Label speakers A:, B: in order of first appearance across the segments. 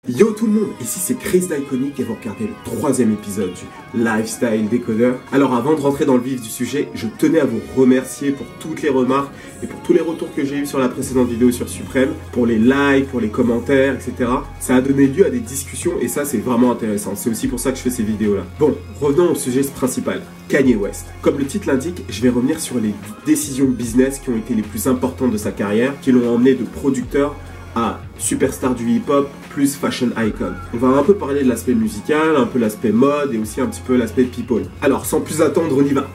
A: Yo tout le monde, ici c'est Chris d'Iconic et vous regardez le troisième épisode du Lifestyle Décodeur. Alors avant de rentrer dans le vif du sujet, je tenais à vous remercier pour toutes les remarques et pour tous les retours que j'ai eu sur la précédente vidéo sur Supreme, pour les likes, pour les commentaires, etc. Ça a donné lieu à des discussions et ça c'est vraiment intéressant, c'est aussi pour ça que je fais ces vidéos là. Bon, revenons au sujet principal, Kanye West. Comme le titre l'indique, je vais revenir sur les décisions business qui ont été les plus importantes de sa carrière, qui l'ont emmené de producteur à superstar du hip-hop plus fashion icon. On va un peu parler de l'aspect musical, un peu l'aspect mode et aussi un petit peu l'aspect people. Alors sans plus attendre, on y va.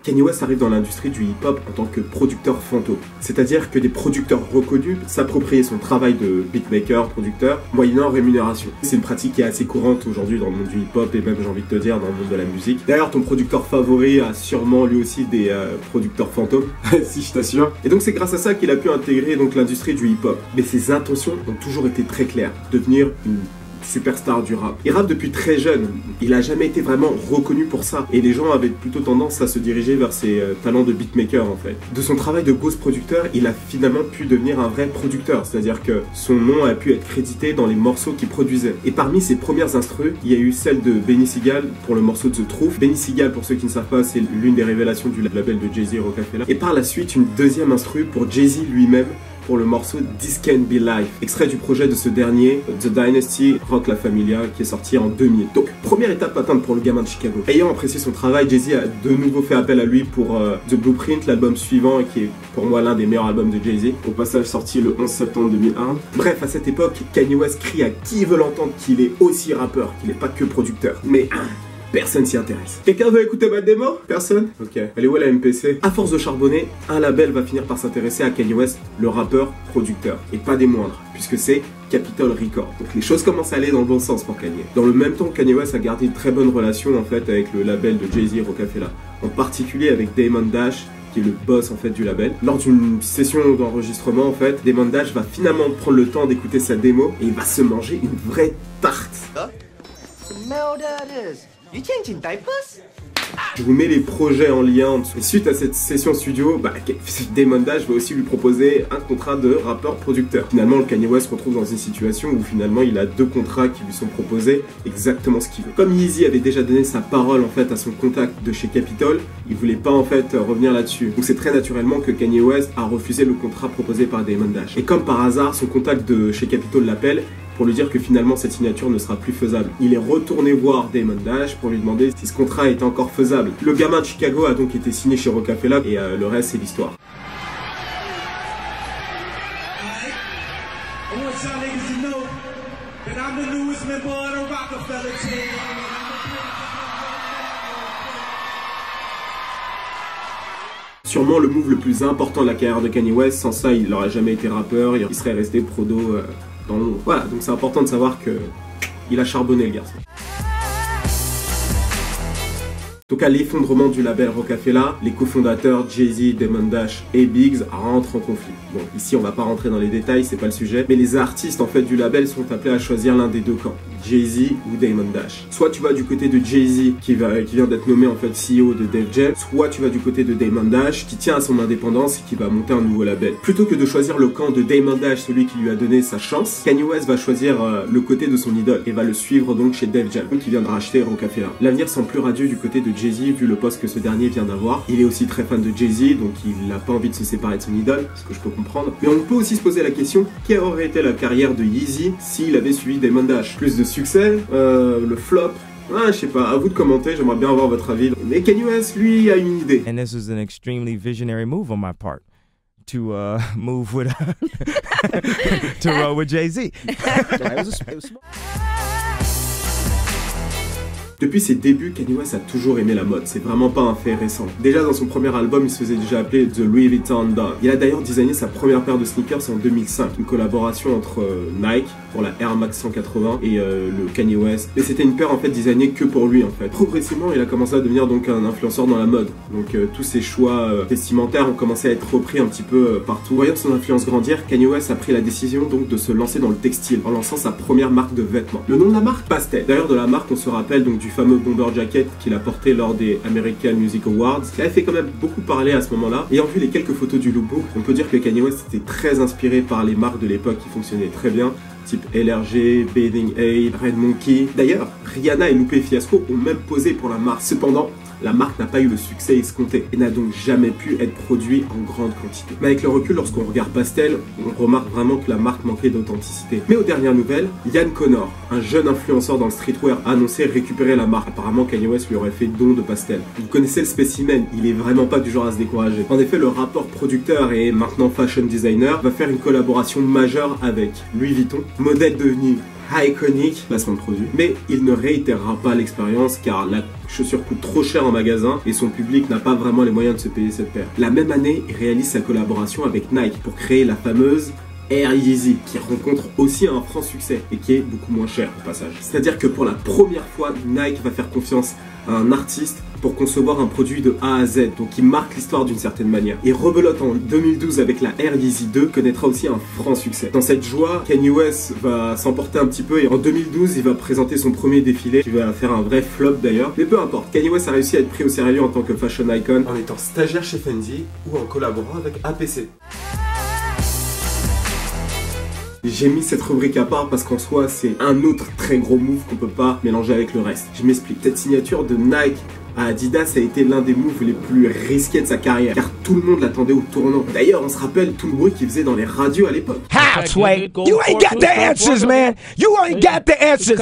A: Kanye West arrive dans l'industrie du hip-hop en tant que producteur fantôme. C'est-à-dire que des producteurs reconnus s'approprient son travail de beatmaker, producteur, moyennant rémunération. C'est une pratique qui est assez courante aujourd'hui dans le monde du hip-hop et même, j'ai envie de te dire, dans le monde de la musique. D'ailleurs, ton producteur favori a sûrement lui aussi des producteurs fantômes, si je t'assure. Et donc c'est grâce à ça qu'il a pu intégrer donc l'industrie du hip-hop. Mais ses intentions ont toujours été très claires, devenir une superstar du rap. Il rappe depuis très jeune, il a jamais été vraiment reconnu pour ça et les gens avaient plutôt tendance à se diriger vers ses talents de beatmaker en fait. De son travail de ghost producteur, il a finalement pu devenir un vrai producteur, c'est-à-dire que son nom a pu être crédité dans les morceaux qu'il produisait. Et parmi ses premières instrus, il y a eu celle de Benny Siegel pour le morceau The Truth. Benny Siegel, pour ceux qui ne savent pas, c'est l'une des révélations du label de Jay-Z et Rockefeller. Et par la suite, une deuxième instru pour Jay-Z lui-même, pour le morceau This Can Be Life, extrait du projet de ce dernier, The Dynasty Rock La Familia, qui est sorti en 2000. Donc, première étape atteinte pour le gamin de Chicago. Ayant apprécié son travail, Jay-Z a de nouveau fait appel à lui pour The Blueprint, l'album suivant, et qui est pour moi l'un des meilleurs albums de Jay-Z, au passage sorti le 11 septembre 2001. Bref, à cette époque, Kanye West crie à qui veut l'entendre qu'il est aussi rappeur, qu'il n'est pas que producteur. Mais personne s'y intéresse. Quelqu'un veut écouter ma démo? Personne? Ok. Elle est où la MPC? À force de charbonner, un label va finir par s'intéresser à Kanye West, le rappeur producteur. Et pas des moindres, puisque c'est Capitol Records. Donc les choses commencent à aller dans le bon sens pour Kanye. Dans le même temps, Kanye West a gardé une très bonne relation en fait avec le label de Jay-Z et Rockefeller. En particulier avec Damon Dash, qui est le boss en fait du label. Lors d'une session d'enregistrement en fait, Damon Dash va finalement prendre le temps d'écouter sa démo et il va se manger une vraie tarte.
B: You changing diapers?
A: Je vous mets les projets en lien. Et suite à cette session studio, Damon Dash va aussi lui proposer un contrat de rappeur-producteur. Finalement, le Kanye West se retrouve dans une situation où finalement il a deux contrats qui lui sont proposés, exactement ce qu'il veut. Comme Yeezy avait déjà donné sa parole en fait à son contact de chez Capitol, il voulait pas en fait revenir là-dessus. Donc c'est très naturellement que Kanye West a refusé le contrat proposé par Damon Dash. Et comme par hasard, son contact de chez Capitol l'appelle pour lui dire que finalement cette signature ne sera plus faisable. Il est retourné voir Damon Dash pour lui demander si ce contrat était encore faisable. Le gamin de Chicago a donc été signé chez Rockefeller et le reste c'est l'histoire. Sûrement le move le plus important de la carrière de Kanye West, sans ça il n'aurait jamais été rappeur, il serait resté prodo dans l'ombre. Voilà, donc c'est important de savoir que il a charbonné le garçon. En tout cas, l'effondrement du label Rockefeller, les cofondateurs Jay-Z, Damon Dash et Biggs rentrent en conflit. Bon, ici on va pas rentrer dans les détails, c'est pas le sujet, mais les artistes en fait du label sont appelés à choisir l'un des deux camps, Jay-Z ou Damon Dash. Soit tu vas du côté de Jay-Z qui vient d'être nommé en fait CEO de Def Jam, soit tu vas du côté de Damon Dash qui tient à son indépendance et qui va monter un nouveau label. Plutôt que de choisir le camp de Damon Dash, celui qui lui a donné sa chance, Kanye West va choisir le côté de son idole et va le suivre donc chez Def Jam, qui vient de racheter Rockefeller. L'avenir semble plus radieux du côté de Jay-Z vu le poste que ce dernier vient d'avoir. Il est aussi très fan de Jay-Z, donc il n'a pas envie de se séparer de son idole, ce que je peux comprendre. Mais on peut aussi se poser la question, quelle aurait été la carrière de Yeezy s'il avait suivi Damon Dash? Plus de succès, le flop, je sais pas, à vous de commenter, j'aimerais bien avoir votre avis. Mais Kanye West, lui, a une idée.
C: And this was an extremely visionary move on my part. To move with to roll with Jay-Z.
A: Depuis ses débuts, Kanye West a toujours aimé la mode, c'est vraiment pas un fait récent. Déjà dans son premier album, il se faisait déjà appeler The Louis Vuitton Dog. Il a d'ailleurs designé sa première paire de sneakers en 2005, une collaboration entre Nike pour la Air Max 180 et le Kanye West. Et c'était une paire en fait designée que pour lui en fait. Progressivement, il a commencé à devenir donc un influenceur dans la mode. Donc tous ses choix vestimentaires ont commencé à être repris un petit peu partout. Voyant son influence grandir, Kanye West a pris la décision donc de se lancer dans le textile en lançant sa première marque de vêtements. Le nom de la marque, Pastel. D'ailleurs de la marque, on se rappelle donc du fameux bomber jacket qu'il a porté lors des American Music Awards, qui avait fait quand même beaucoup parler à ce moment-là. Ayant vu les quelques photos du lookbook, on peut dire que Kanye West était très inspiré par les marques de l'époque qui fonctionnaient très bien, type LRG, Bathing Ape, Red Monkey. D'ailleurs, Rihanna et Lupe Fiasco ont même posé pour la marque. Cependant, la marque n'a pas eu le succès escompté et n'a donc jamais pu être produit en grande quantité. Mais avec le recul, lorsqu'on regarde Pastel, on remarque vraiment que la marque manquait d'authenticité. Mais aux dernières nouvelles, Ian Connor, un jeune influenceur dans le streetwear, a annoncé récupérer la marque. Apparemment, Kanye West lui aurait fait don de Pastel. Vous connaissez le spécimen, il est vraiment pas du genre à se décourager. En effet, le rappeur producteur et maintenant fashion designer va faire une collaboration majeure avec Louis Vuitton, modèle devenu iconique, placement de produit, mais il ne réitérera pas l'expérience car la chaussure coûte trop cher en magasin et son public n'a pas vraiment les moyens de se payer cette paire. La même année, il réalise sa collaboration avec Nike pour créer la fameuse Air Yeezy, qui rencontre aussi un franc succès et qui est beaucoup moins cher au passage. C'est-à-dire que pour la première fois, Nike va faire confiance à un artiste pour concevoir un produit de A à Z, donc il marque l'histoire d'une certaine manière. Et rebelote en 2012 avec la Air Yeezy 2 connaîtra aussi un franc succès. Dans cette joie, Kanye West va s'emporter un petit peu et en 2012 il va présenter son premier défilé qui va faire un vrai flop d'ailleurs. Mais peu importe, Kanye West a réussi à être pris au sérieux en tant que fashion icon en étant stagiaire chez Fendi ou en collaborant avec APC. J'ai mis cette rubrique à part parce qu'en soi c'est un autre très gros move qu'on peut pas mélanger avec le reste. Je m'explique. Cette signature de Nike à Adidas a été l'un des moves les plus risqués de sa carrière car tout le monde l'attendait au tournant. D'ailleurs on se rappelle tout le bruit qu'il faisait dans les radios à l'époque.
D: How, Sway? You ain't got the answers, man. You ain't got the answers.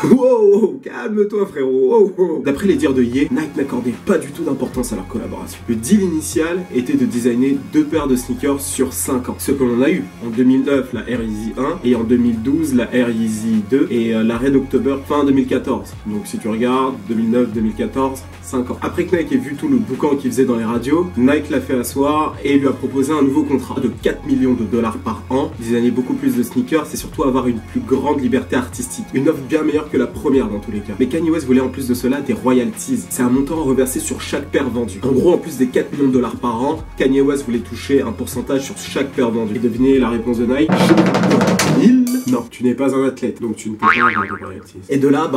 A: Wow, calme-toi frérot. Wow. D'après les dires de Ye, Nike n'accordait pas du tout d'importance à leur collaboration. Le deal initial était de designer 2 paires de sneakers sur 5 ans. Ce que l'on a eu en 2009 la Air Yeezy 1 et en 2012 la Air Yeezy 2 et la Red October fin 2014. Donc si tu regardes 2009-2014, 5 ans. Après que Nike ait vu tout le boucan qu'il faisait dans les radios, Nike l'a fait asseoir et lui a proposé un nouveau contrat de 4 millions de dollars par an, designer beaucoup plus de sneakers et surtout avoir une plus grande liberté artistique. Une offre bien meilleure que la première dans tous les cas. Mais Kanye West voulait en plus de cela des royalties. C'est un montant reversé sur chaque paire vendue. En gros, en plus des 4 millions de dollars par an, Kanye West voulait toucher un pourcentage sur chaque paire vendue. Et devinez la réponse de Nike? 1000. Non, tu n'es pas un athlète, donc tu ne peux pas avoir de royalties. Et de là,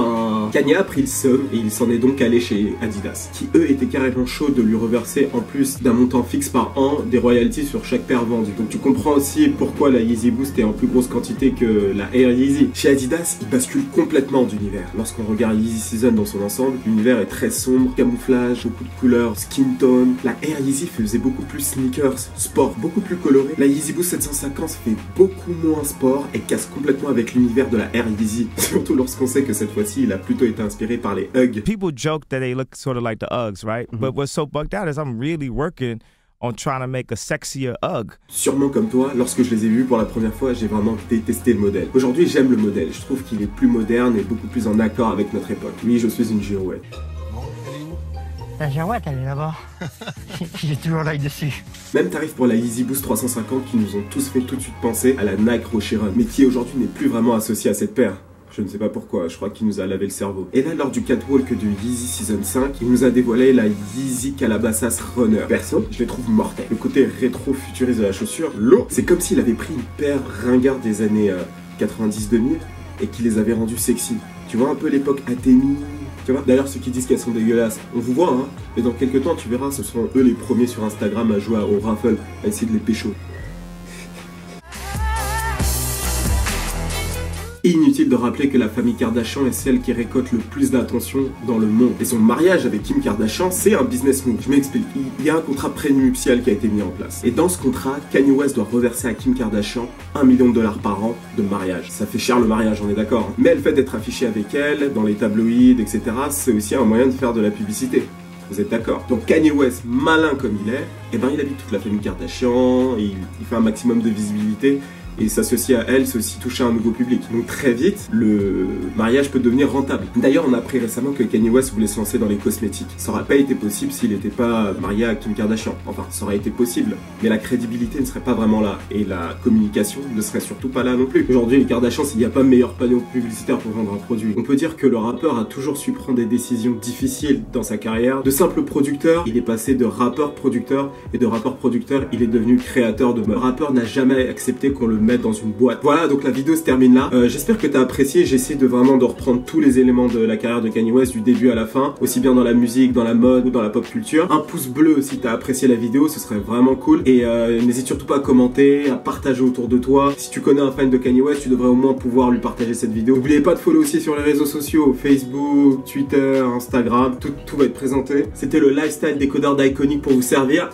A: Kanye a pris le seum et il s'en est donc allé chez Adidas, qui eux étaient carrément chauds de lui reverser en plus d'un montant fixe par an des royalties sur chaque paire vendue. Donc tu comprends aussi pourquoi la Yeezy Boost est en plus grosse quantité que la Air Yeezy. Chez Adidas, il bascule complètement d'univers. Lorsqu'on regarde Yeezy Season dans son ensemble, l'univers est très sombre, camouflage, beaucoup de couleurs, skin tone. La Air Yeezy faisait beaucoup plus sneakers, sport, beaucoup plus coloré. La Yeezy Boost 750 fait beaucoup moins sport et casse complètement avec l'univers de la Air Yeezy. Surtout lorsqu'on sait que cette fois-ci, il a plutôt été inspiré par les Ugg.
C: People joke that they look sort of like the Uggs, right? But what's so bugged out is I'm really working on trying to make a sexier Ugg.
A: Sûrement comme toi, lorsque je les ai vus pour la première fois, j'ai vraiment détesté le modèle. Aujourd'hui, j'aime le modèle. Je trouve qu'il est plus moderne et beaucoup plus en accord avec notre époque. Oui, je suis une girouette.
E: La girouette, elle est là-bas. J'ai toujours l'œil dessus.
A: Même tarif pour la Yeezy Boost 350 qui nous ont tous fait tout de suite penser à la Nike Rocheron, mais qui aujourd'hui n'est plus vraiment associée à cette paire. Je ne sais pas pourquoi, je crois qu'il nous a lavé le cerveau. Et là, lors du catwalk de Yeezy Season 5, il nous a dévoilé la Yeezy Calabasas Runner. Perso, je les trouve mortels. Le côté rétro-futuriste de la chaussure, lourd. C'est comme s'il avait pris une paire ringarde des années 90-2000 et qu'il les avait rendues sexy. Tu vois un peu l'époque Atemi. Tu vois, d'ailleurs, ceux qui disent qu'elles sont dégueulasses, on vous voit, hein. Mais dans quelques temps, tu verras, ce seront eux les premiers sur Instagram à jouer au raffle, à essayer de les pécho. Inutile de rappeler que la famille Kardashian est celle qui récolte le plus d'attention dans le monde. Et son mariage avec Kim Kardashian, c'est un business move. Je m'explique. Il y a un contrat prénuptial qui a été mis en place. Et dans ce contrat, Kanye West doit reverser à Kim Kardashian 1 million de dollars par an de mariage. Ça fait cher le mariage, on est d'accord. Hein. Mais le fait d'être affiché avec elle, dans les tabloïds, etc., c'est aussi un moyen de faire de la publicité. Vous êtes d'accord? Donc Kanye West, malin comme il est, eh ben, il habite toute la famille Kardashian, il fait un maximum de visibilité. Et s'associer à elle, c'est aussi toucher un nouveau public. Donc très vite, le mariage peut devenir rentable. D'ailleurs, on a appris récemment que Kanye West voulait se lancer dans les cosmétiques. Ça n'aurait pas été possible s'il n'était pas marié à Kim Kardashian. Enfin, ça aurait été possible, mais la crédibilité ne serait pas vraiment là. Et la communication ne serait surtout pas là non plus. Aujourd'hui, les Kardashians, il n'y a pas meilleur panneau publicitaire pour vendre un produit. On peut dire que le rappeur a toujours su prendre des décisions difficiles dans sa carrière. De simple producteur, il est passé de rappeur-producteur, et de rappeur-producteur, il est devenu créateur de mode. Le rappeur n'a jamais accepté qu'on le mettre dans une boîte. Voilà, donc la vidéo se termine là. J'espère que t'as apprécié. J'essaie de vraiment de reprendre tous les éléments de la carrière de Kanye West du début à la fin, aussi bien dans la musique, dans la mode ou dans la pop culture. Un pouce bleu si t'as apprécié la vidéo, ce serait vraiment cool. Et n'hésite surtout pas à commenter, à partager autour de toi. Si tu connais un fan de Kanye West, tu devrais au moins pouvoir lui partager cette vidéo. N'oubliez pas de follow aussi sur les réseaux sociaux, Facebook, Twitter, Instagram, tout va être présenté. C'était le lifestyle décodeur d'Iconic pour vous servir.